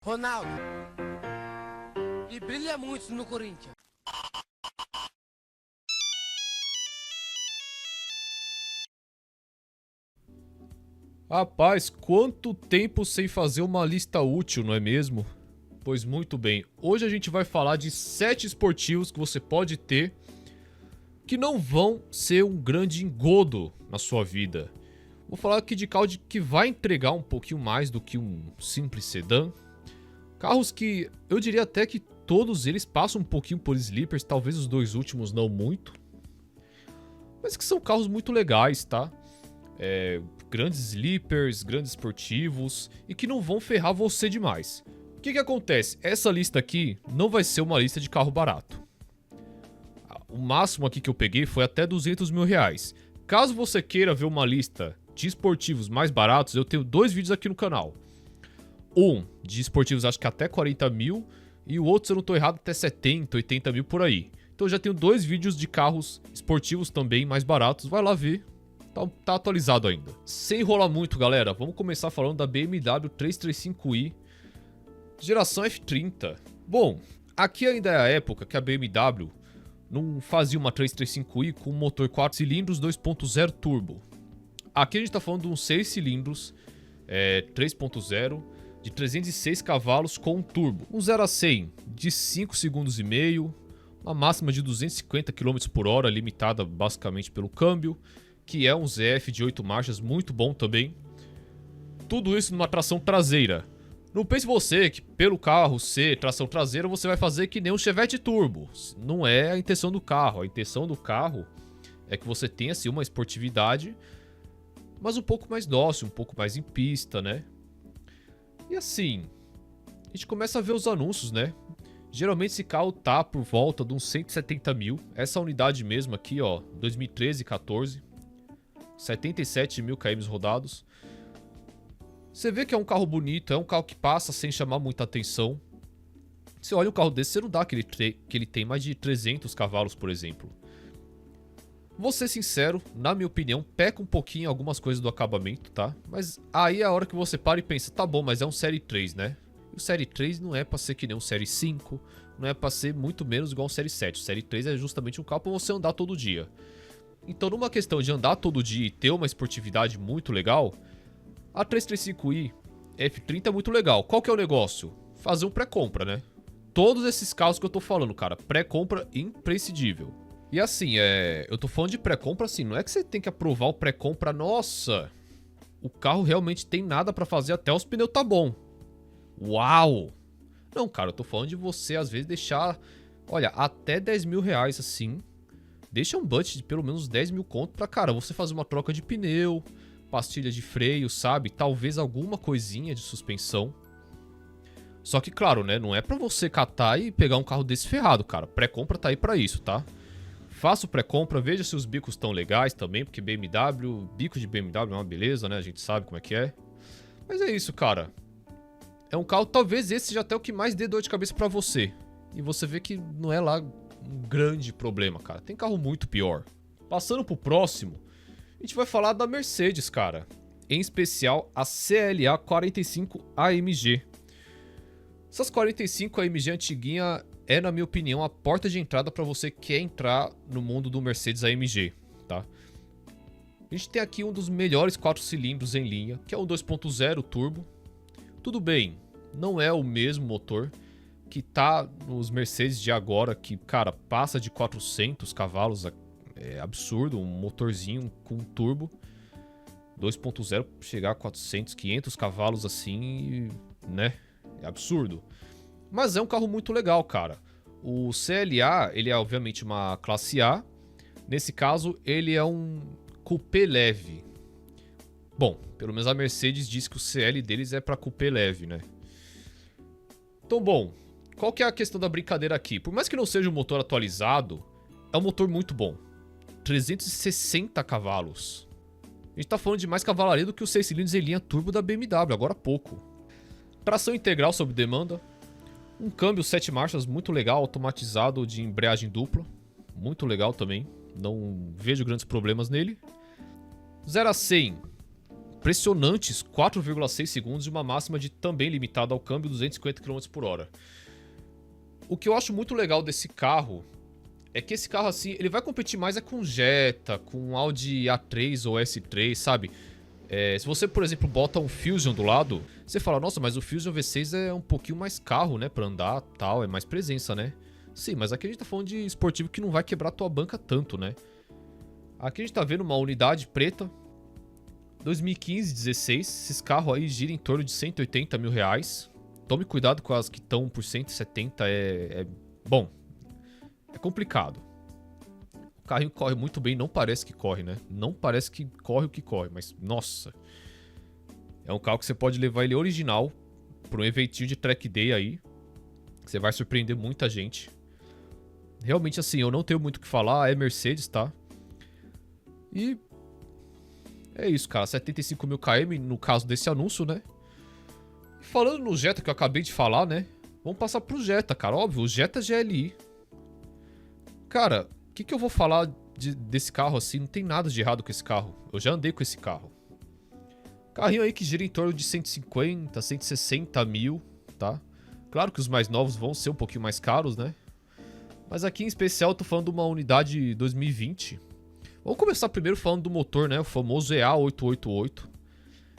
Ronaldo. E brilha muito no Corinthians. Rapaz, quanto tempo sem fazer uma lista útil, não é mesmo? Pois muito bem, hoje a gente vai falar de 7 esportivos que você pode ter que não vão ser um grande engodo na sua vida. Vou falar aqui de carro que vai entregar um pouquinho mais do que um simples sedã. Carros que eu diria até que todos eles passam um pouquinho por sleepers, talvez os dois últimos não muito. Mas que são carros muito legais, tá? Grandes sleepers, grandes esportivos e que não vão ferrar você demais. O que acontece? Essa lista aqui não vai ser uma lista de carro barato. O máximo aqui que eu peguei foi até 200 mil reais. Caso você queira ver uma lista de esportivos mais baratos, eu tenho 2 vídeos aqui no canal. Um de esportivos acho que até 40 mil e o outro, se eu não estou errado, até 70, 80 mil por aí. Então eu já tenho 2 vídeos de carros esportivos também mais baratos, vai lá ver. Tá atualizado ainda. Sem enrolar muito, galera, vamos começar falando da BMW 335i geração F30. Bom, aqui ainda é a época que a BMW não fazia uma 335i com um motor 4 cilindros 2.0 turbo. Aqui a gente tá falando de uns 6 cilindros 3.0 de 306 cavalos com um turbo. Um 0 a 100 de 5 segundos e meio, uma máxima de 250 km por hora, limitada basicamente pelo câmbio, que é um ZF de 8 marchas, muito bom também. Tudo isso numa tração traseira. Não pense você que pelo carro ser tração traseira você vai fazer que nem um Chevette Turbo. Não é a intenção do carro. A intenção do carro é que você tenha assim, uma esportividade, mas um pouco mais dócil, um pouco mais em pista, né? E assim, a gente começa a ver os anúncios, né? Geralmente esse carro tá por volta de uns 170 mil. Essa unidade mesmo aqui, ó, 2013 e 14. 77 mil km rodados. Você vê que é um carro bonito, é um carro que passa sem chamar muita atenção. Você olha um carro desse, você não dá que ele tem mais de 300 cavalos, por exemplo. Vou ser sincero, na minha opinião, peca um pouquinho em algumas coisas do acabamento, tá? Mas aí é a hora que você para e pensa, tá bom, mas é um Série 3, né? E o Série 3 não é pra ser que nem um Série 5, não é pra ser muito menos igual um Série 7. O Série 3 é justamente um carro pra você andar todo dia. Então, numa questão de andar todo dia e ter uma esportividade muito legal, a 335i F30 é muito legal. Qual que é o negócio? Fazer um pré-compra, né? Todos esses carros que eu tô falando, cara, pré-compra imprescindível. E assim, eu tô falando de pré-compra assim, não é que você tem que aprovar o pré-compra, nossa, o carro realmente tem nada pra fazer, até os pneus tá bom. Uau! Não, cara, eu tô falando de você às vezes deixar, olha, até 10 mil reais assim. Deixa um budget de pelo menos 10 mil conto pra, cara, você fazer uma troca de pneu, pastilha de freio, sabe? Talvez alguma coisinha de suspensão. Só que, claro, né? Não é pra você catar e pegar um carro desse ferrado, cara. Pré-compra tá aí pra isso, tá? Faça o pré-compra, veja se os bicos estão legais também, porque BMW, bico de BMW é uma beleza, né? A gente sabe como é que é. Mas é isso, cara. É um carro, talvez esse seja até o que mais dê dor de cabeça pra você. E você vê que não é lá um grande problema, cara. Tem carro muito pior. Passando pro próximo, a gente vai falar da Mercedes, cara. Em especial a CLA 45 AMG. Essas 45 AMG antiguinha é, na minha opinião, a porta de entrada para você que quer entrar no mundo do Mercedes AMG, tá? A gente tem aqui um dos melhores 4 cilindros em linha, que é o 2.0 turbo. Tudo bem, não é o mesmo motor que tá nos Mercedes de agora, que, cara, passa de 400 cavalos, é absurdo, um motorzinho com turbo 2.0 chegar a 400, 500 cavalos assim, né? É absurdo. Mas é um carro muito legal, cara. O CLA, ele é obviamente uma classe A. Nesse caso, ele é um coupé leve. Bom, pelo menos a Mercedes diz que o CL deles é para coupé leve, né? Então, bom, qual que é a questão da brincadeira aqui? Por mais que não seja um motor atualizado, é um motor muito bom. 360 cavalos. A gente tá falando de mais cavalaria do que os 6 cilindros em linha turbo da BMW, agora há pouco. Tração integral sob demanda. Um câmbio 7 marchas muito legal, automatizado de embreagem dupla. Muito legal também. Não vejo grandes problemas nele. 0 a 100 impressionantes 4,6 segundos e uma máxima de também limitada ao câmbio 250 km por hora. O que eu acho muito legal desse carro é que esse carro assim, ele vai competir mais com Jetta, com Audi A3 ou S3, sabe? Se você, por exemplo, bota um Fusion do lado, você fala, nossa, mas o Fusion V6 é um pouquinho mais carro, né, pra andar, tal, é mais presença, né? Sim, mas aqui a gente tá falando de esportivo que não vai quebrar tua banca tanto, né? Aqui a gente tá vendo uma unidade preta, 2015, 16, esses carros aí giram em torno de 180 mil reais. Tome cuidado com as que estão por 170, bom, é complicado. O carrinho corre muito bem, não parece que corre, né? Não parece que corre o que corre, mas nossa. É um carro que você pode levar ele original para um eventinho de track day aí. Você vai surpreender muita gente. Realmente assim, eu não tenho muito o que falar, é Mercedes, tá? E é isso, cara, 75 mil km no caso desse anúncio, né? Falando no Jetta que eu acabei de falar, né? Vamos passar pro Jetta, cara, óbvio, o Jetta GLI. Cara, o que eu vou falar desse carro assim? Não tem nada de errado com esse carro. Eu já andei com esse carro. Carrinho aí que gira em torno de 150, 160 mil, tá? Claro que os mais novos vão ser um pouquinho mais caros, né? Mas aqui em especial eu tô falando de uma unidade 2020. Vamos começar primeiro falando do motor, né? O famoso EA888.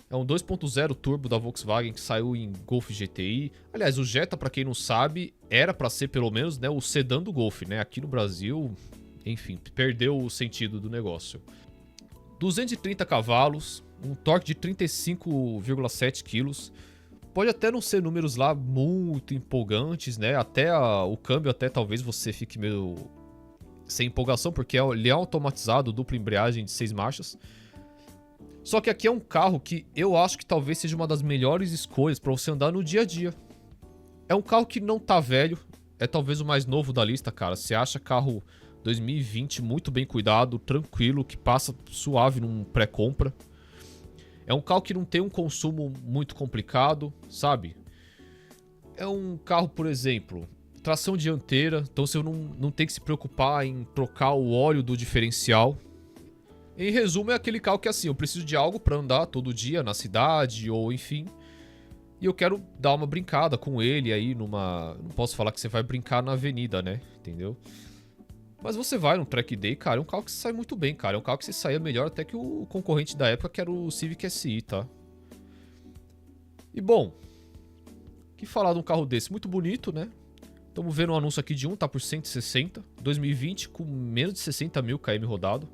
É um 2.0 turbo da Volkswagen que saiu em Golf GTI. Aliás, o Jetta, pra quem não sabe, era pra ser pelo menos, né, o sedã do Golf, né? Aqui no Brasil, enfim, perdeu o sentido do negócio. 230 cavalos, um torque de 35,7 kg. Pode até não ser números lá muito empolgantes, né? Até o câmbio até talvez você fique meio sem empolgação, porque ele é automatizado, dupla embreagem de 6 marchas. Só que aqui é um carro que eu acho que talvez seja uma das melhores escolhas para você andar no dia a dia. É um carro que não tá velho, é talvez o mais novo da lista, cara. Você acha carro 2020 muito bem cuidado, tranquilo, que passa suave num pré-compra. É um carro que não tem um consumo muito complicado, sabe? É um carro, por exemplo, tração dianteira, então você não tem que se preocupar em trocar o óleo do diferencial. Em resumo, é aquele carro que assim, eu preciso de algo pra andar todo dia na cidade ou enfim. E eu quero dar uma brincada com ele aí numa... Não posso falar que você vai brincar na avenida, né? Entendeu? Mas você vai num track day, cara, é um carro que você sai muito bem, cara. É um carro que você saía melhor até que o concorrente da época, que era o Civic SI, tá? E bom, que falar de um carro desse? Muito bonito, né? Estamos vendo um anúncio aqui de um, tá por 160. 2020 com menos de 60 mil km rodado.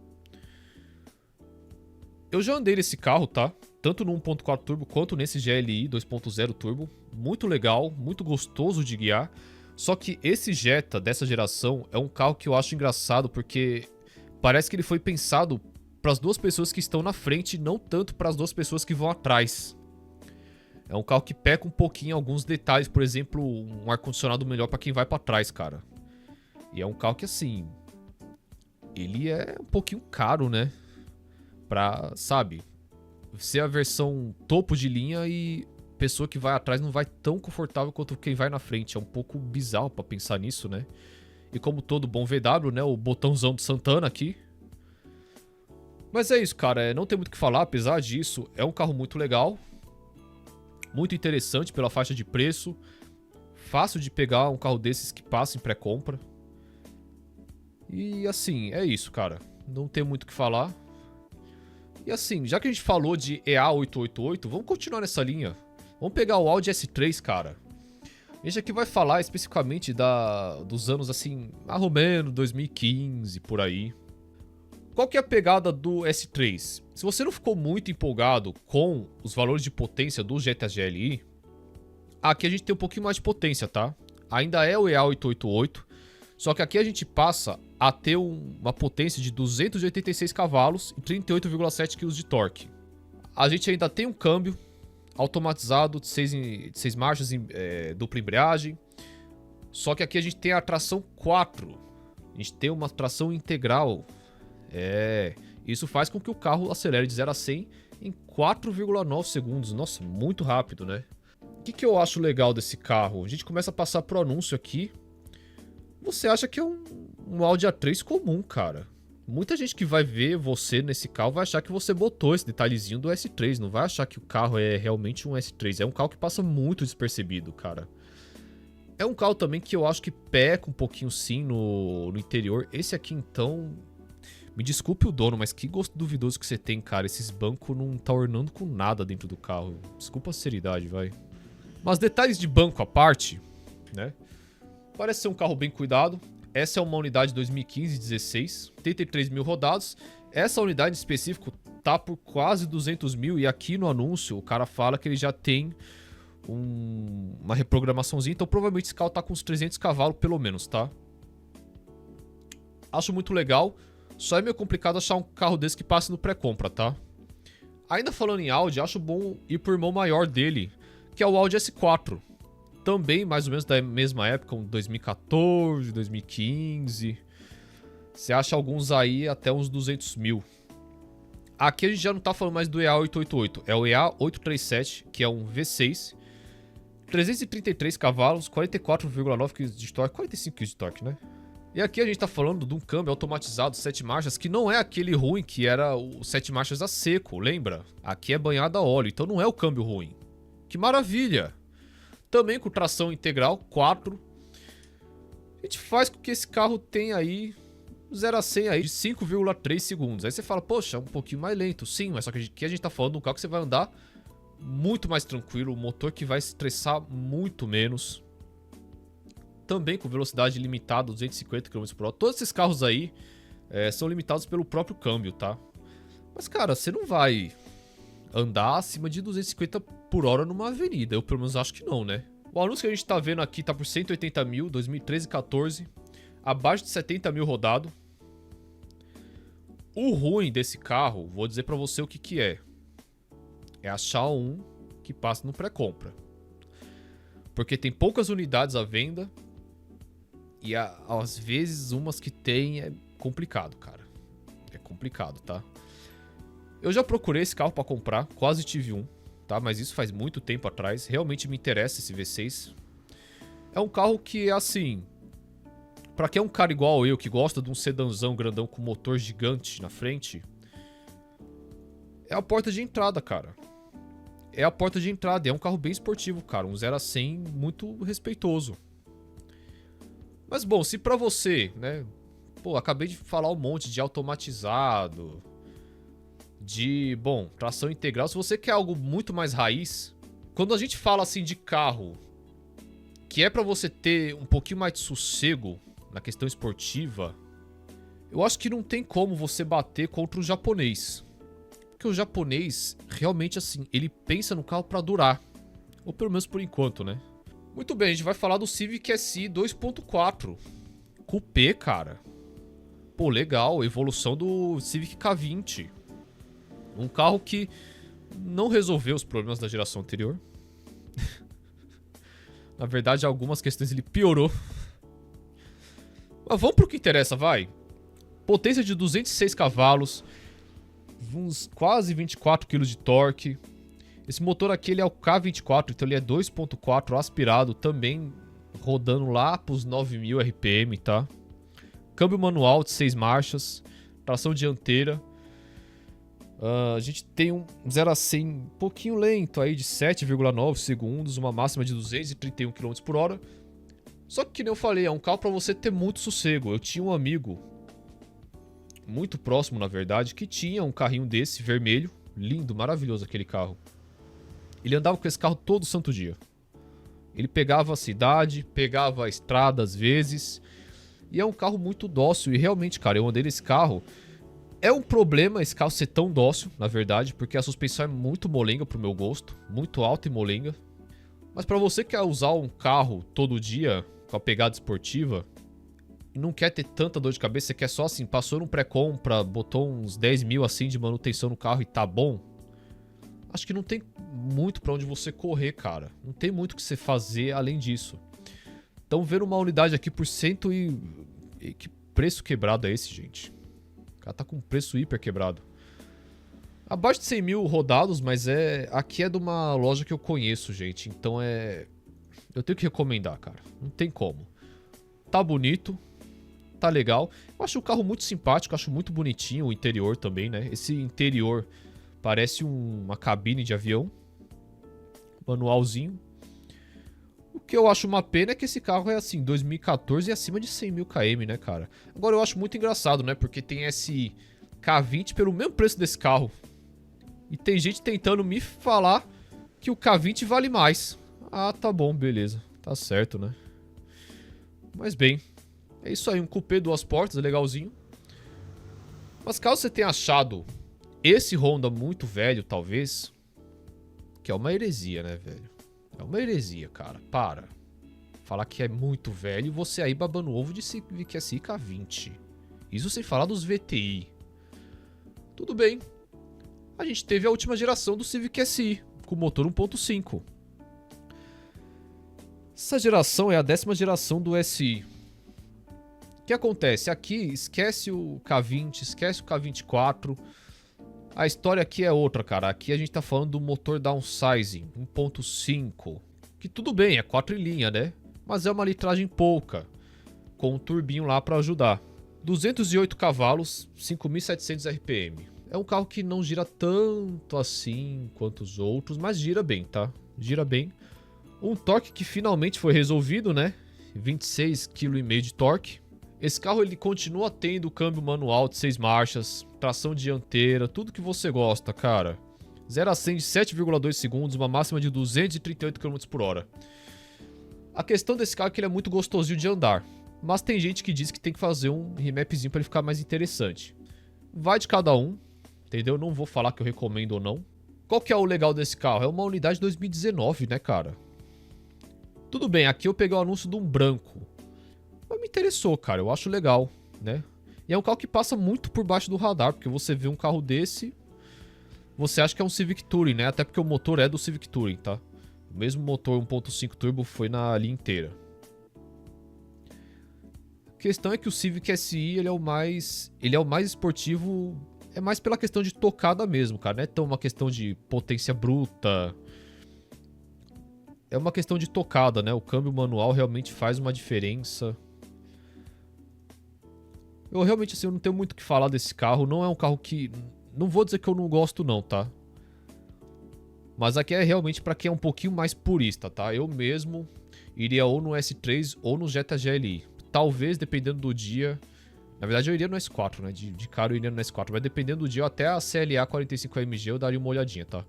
Eu já andei nesse carro, tá? Tanto no 1.4 turbo quanto nesse GLI 2.0 turbo. Muito legal, muito gostoso de guiar. Só que esse Jetta dessa geração é um carro que eu acho engraçado porque parece que ele foi pensado para as duas pessoas que estão na frente, não tanto para as duas pessoas que vão atrás. É um carro que peca um pouquinho em alguns detalhes, por exemplo, um ar-condicionado melhor para quem vai para trás, cara. E é um carro que assim, ele é um pouquinho caro, né? Pra, sabe, ser a versão topo de linha e pessoa que vai atrás não vai tão confortável quanto quem vai na frente. É um pouco bizarro pra pensar nisso, né? E como todo bom VW, né? O botãozão do Santana aqui. Mas é isso, cara. Não tem muito o que falar, apesar disso. É um carro muito legal. Muito interessante pela faixa de preço. Fácil de pegar um carro desses que passa em pré-compra. E assim, é isso, cara. Não tem muito o que falar. E assim, já que a gente falou de EA888, vamos continuar nessa linha. Vamos pegar o Audi S3, cara. A gente aqui vai falar especificamente dos anos assim, mais ou menos 2015, por aí. Qual que é a pegada do S3? Se você não ficou muito empolgado com os valores de potência do Jetta GLI, aqui a gente tem um pouquinho mais de potência, tá? Ainda é o EA888, só que aqui a gente passa a ter uma potência de 286 cavalos e 38,7 kg de torque. A gente ainda tem um câmbio automatizado de 6 marchas, dupla embreagem. Só que aqui a gente tem a tração 4. A gente tem uma tração integral. Isso faz com que o carro acelere de 0 a 100 em 4,9 segundos. Nossa, muito rápido, né? O que eu acho legal desse carro? A gente começa a passar pro anúncio aqui. Você acha que é um Audi A3 comum, cara. Muita gente que vai ver você nesse carro vai achar que você botou esse detalhezinho do S3. Não vai achar que o carro é realmente um S3. É um carro que passa muito despercebido, cara. É um carro também que eu acho que peca um pouquinho sim no interior. Esse aqui, então... Me desculpe o dono, mas que gosto duvidoso que você tem, cara. Esses bancos não tá ornando com nada dentro do carro. Desculpa a seriedade, vai. Mas detalhes de banco à parte, né? Parece ser um carro bem cuidado. Essa é uma unidade 2015-16, 83 mil rodados. Essa unidade em específico tá por quase 200 mil. E aqui no anúncio o cara fala que ele já tem uma reprogramaçãozinha. Então provavelmente esse carro tá com uns 300 cavalos pelo menos, tá? Acho muito legal. Só é meio complicado achar um carro desse que passe no pré-compra, tá? Ainda falando em Audi, acho bom ir pro irmão maior dele, que é o Audi S4. Também mais ou menos da mesma época, um 2014, 2015. Você acha alguns aí até uns 200 mil. Aqui a gente já não tá falando mais do EA888, é o EA837, que é um V6. 333 cavalos, 44,9 kg de torque, 45 kg de torque, né? E aqui a gente tá falando de um câmbio automatizado 7 marchas, que não é aquele ruim que era o 7 marchas a seco, lembra? Aqui é banhado a óleo, então não é o câmbio ruim. Que maravilha! Também com tração integral, 4. A gente faz com que esse carro tenha aí 0 a 100 aí de 5,3 segundos. Aí você fala, poxa, é um pouquinho mais lento. Sim, mas só que aqui a gente tá falando de um carro que você vai andar muito mais tranquilo, um motor que vai estressar muito menos. Também com velocidade limitada, 250 km por hora. Todos esses carros aí são limitados pelo próprio câmbio, tá? Mas, cara, você não vai andar acima de 250 por hora numa avenida. Eu, pelo menos, acho que não, né? O anúncio que a gente tá vendo aqui tá por 180 mil, 2013 e 14. Abaixo de 70 mil rodado. O ruim desse carro, vou dizer pra você o que que é. É achar um que passe no pré-compra. Porque tem poucas unidades à venda. E às vezes umas que tem é complicado, cara. É complicado, tá? Eu já procurei esse carro pra comprar, quase tive um, tá? Mas isso faz muito tempo atrás. Realmente me interessa esse V6. É um carro que, assim... Pra quem é um cara igual eu, que gosta de um sedanzão grandão com motor gigante na frente... É a porta de entrada, cara. É a porta de entrada. É um carro bem esportivo, cara. Um 0 a 100 muito respeitoso. Mas bom, se pra você, né... Pô, acabei de falar um monte de automatizado, de, bom, tração integral. Se você quer algo muito mais raiz, quando a gente fala assim de carro que é pra você ter um pouquinho mais de sossego na questão esportiva, eu acho que não tem como você bater contra o japonês. Porque o japonês, realmente assim, ele pensa no carro pra durar. Ou pelo menos por enquanto, né? Muito bem, a gente vai falar do Civic SI 2.4 Coupé, cara. Pô, legal, evolução do Civic K20. Um carro que não resolveu os problemas da geração anterior. Na verdade, algumas questões ele piorou. Mas vamos pro que interessa, vai. Potência de 206 cavalos. Uns quase 24 kg de torque. Esse motor aqui ele é o K24, então ele é 2.4 aspirado, também rodando lá pros 9.000 RPM, tá? Câmbio manual de 6 marchas, tração dianteira. A gente tem um 0 a 100 um pouquinho lento aí de 7,9 segundos, uma máxima de 231 km por hora. Só que nem eu falei, é um carro para você ter muito sossego. Eu tinha um amigo, muito próximo na verdade, que tinha um carrinho desse, vermelho, lindo, maravilhoso aquele carro. Ele andava com esse carro todo santo dia. Ele pegava a cidade, pegava a estrada às vezes. E é um carro muito dócil. E realmente, cara, eu andei nesse carro. É um problema esse carro ser tão dócil, na verdade. Porque a suspensão é muito molenga pro meu gosto. Muito alta e molenga. Mas pra você que quer usar um carro todo dia, com a pegada esportiva, e não quer ter tanta dor de cabeça, você quer só assim, passou no pré-compra, botou uns 10 mil assim de manutenção no carro e tá bom. Acho que não tem muito pra onde você correr, cara. Não tem muito o que você fazer além disso. Então, vendo uma unidade aqui por cento e... Que preço quebrado é esse, gente? O cara tá com um preço hiper quebrado. Abaixo de 100 mil rodados, mas aqui é de uma loja que eu conheço, gente. Então eu tenho que recomendar, cara. Não tem como. Tá bonito. tá legal. Eu acho o carro muito simpático, acho muito bonitinho o interior também, né? Esse interior parece uma cabine de avião. Manualzinho. O que eu acho uma pena é que esse carro é assim, 2014 e acima de 100 mil km, né, cara? Agora eu acho muito engraçado, né? Porque tem esse K20 pelo mesmo preço desse carro. E tem gente tentando me falar que o K20 vale mais. Ah, tá bom, beleza. Tá certo, né? Mas bem, é isso aí. Um cupê 2 portas, legalzinho. Mas caso você tenha achado esse Honda muito velho, talvez... Que é uma heresia, né, velho? É uma heresia, cara. Para. Falar que é muito velho e você aí babando ovo de Civic SI K20. Isso sem falar dos VTI. Tudo bem. A gente teve a última geração do Civic SI, com motor 1.5. Essa geração é a 10ª geração do SI. O que acontece? Aqui, esquece o K20, esquece o K24... A história aqui é outra, cara. Aqui a gente tá falando do motor downsizing 1.5. Que tudo bem, é 4 em linha, né? Mas é uma litragem pouca. Com um turbinho lá pra ajudar. 208 cavalos, 5.700 RPM. É um carro que não gira tanto assim quanto os outros, mas gira bem, tá? Gira bem. Um torque que finalmente foi resolvido, né? 26,5 kg de torque. Esse carro ele continua tendo câmbio manual de 6 marchas, tração dianteira, tudo que você gosta, cara. 0 a 100 de 7,2 segundos, uma máxima de 238 km por hora. A questão desse carro é que ele é muito gostosinho de andar, mas tem gente que diz que tem que fazer um remapzinho para ele ficar mais interessante. Vai de cada um, entendeu? Não vou falar que eu recomendo ou não. Qual que é o legal desse carro? É uma unidade 2019, né, cara? Tudo bem, aqui eu peguei o anúncio de um branco. Mas me interessou, cara. Eu acho legal, né? E é um carro que passa muito por baixo do radar, porque você vê um carro desse, você acha que é um Civic Touring, né? Até porque o motor é do Civic Touring, tá? O mesmo motor 1.5 turbo foi na linha inteira. A questão é que o Civic SI, ele é o mais esportivo, é mais pela questão de tocada mesmo, cara. Não é tão uma questão de potência bruta. É uma questão de tocada, né? O câmbio manual realmente faz uma diferença. Eu realmente, assim, eu não tenho muito o que falar desse carro. Não é um carro que... Não vou dizer que eu não gosto não, tá? Mas aqui é realmente pra quem é um pouquinho mais purista, tá? Eu mesmo iria ou no S3 ou no Jetta GLI. Talvez, dependendo do dia... Na verdade, eu iria no S4, né? De cara eu iria no S4. Mas dependendo do dia, até a CLA 45AMG eu daria uma olhadinha, tá?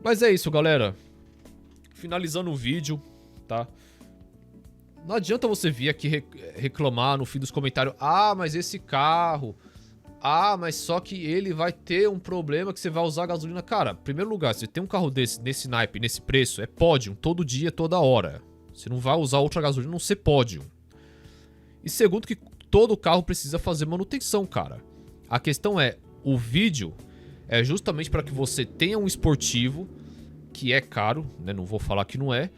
Mas é isso, galera. Finalizando o vídeo, tá? Não adianta você vir aqui reclamar no fim dos comentários. Ah, mas esse carro... Ah, mas só que ele vai ter um problema que você vai usar gasolina. Cara, em primeiro lugar, se você tem um carro desse, nesse naipe, nesse preço, é Podium, todo dia, toda hora. Você não vai usar outra gasolina, não ser Podium. E segundo que todo carro precisa fazer manutenção, cara. A questão é, o vídeo é justamente para que você tenha um esportivo, que é caro, né? Não vou falar que não é,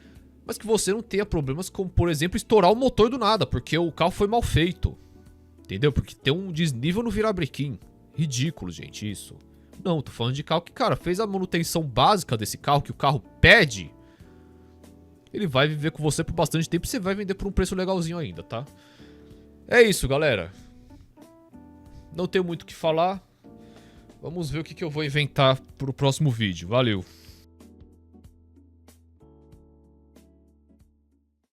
mas que você não tenha problemas como, por exemplo, estourar o motor do nada, porque o carro foi mal feito. Entendeu? Porque tem um desnível no virabrequim. Ridículo, gente, isso. Não, tô falando de carro que, cara, fez a manutenção básica desse carro, que o carro pede. Ele vai viver com você por bastante tempo e você vai vender por um preço legalzinho ainda, tá? É isso, galera. Não tenho muito o que falar. Vamos ver o que eu vou inventar pro próximo vídeo. Valeu.